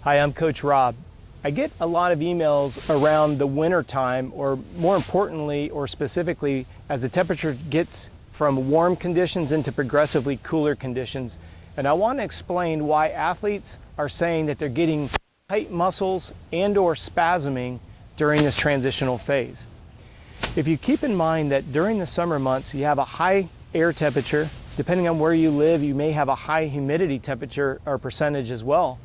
Hi, I'm Coach Rob. I get a lot of emails around the winter time, or more importantly or specifically as the temperature gets from warm conditions into progressively cooler conditions. And I want to explain why athletes are saying that they're getting tight muscles and or spasming during this transitional phase. If you keep in mind that during the summer months you have a high air temperature, depending on where you live you may have a high humidity temperature or percentage as well.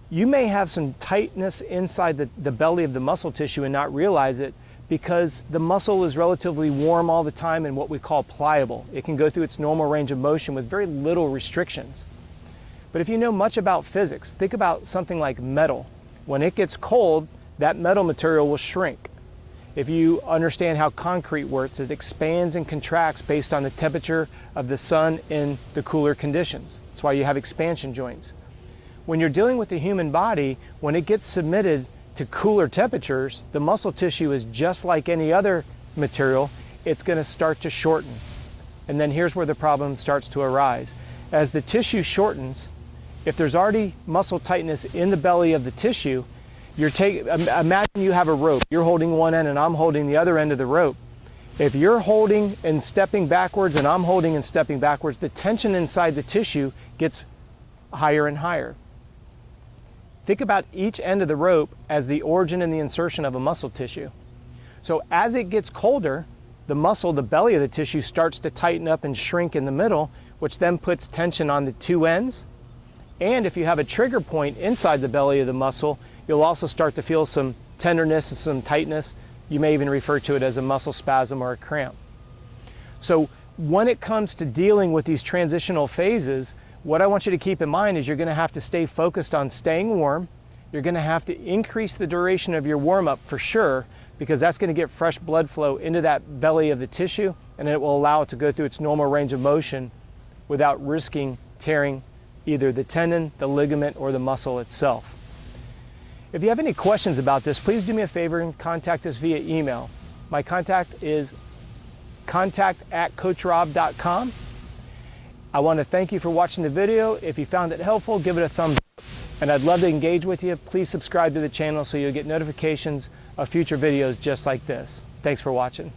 You may have some tightness inside the belly of the muscle tissue and not realize it because the muscle is relatively warm all the time and what we call pliable. It can go through its normal range of motion with very little restrictions. But if you know much about physics, think about something like metal. When it gets cold, that metal material will shrink. If you understand how concrete works, it expands and contracts based on the temperature of the sun in the cooler conditions. That's why you have expansion joints. When you're dealing with the human body, when it gets submitted to cooler temperatures, the muscle tissue is just like any other material. It's going to start to shorten. And then here's where the problem starts to arise. As the tissue shortens, if there's already muscle tightness in the belly of the tissue, imagine you have a rope. You're holding one end and I'm holding the other end of the rope. If you're holding and stepping backwards and I'm holding and stepping backwards, the tension inside the tissue gets higher and higher. Think about each end of the rope as the origin and the insertion of a muscle tissue. So as it gets colder, the muscle, the belly of the tissue starts to tighten up and shrink in the middle, which then puts tension on the two ends. And if you have a trigger point inside the belly of the muscle, you'll also start to feel some tenderness and some tightness. You may even refer to it as a muscle spasm or a cramp. So when it comes to dealing with these transitional phases, what I want you to keep in mind is you're going to have to stay focused on staying warm. You're going to have to increase the duration of your warm-up for sure, because that's going to get fresh blood flow into that belly of the tissue, and it will allow it to go through its normal range of motion without risking tearing either the tendon, the ligament, or the muscle itself. If you have any questions about this, please do me a favor and contact us via email. My contact is contact@coachrob.com. I want to thank you for watching the video. If you found it helpful, give it a thumbs up. And I'd love to engage with you. Please subscribe to the channel so you'll get notifications of future videos just like this. Thanks for watching.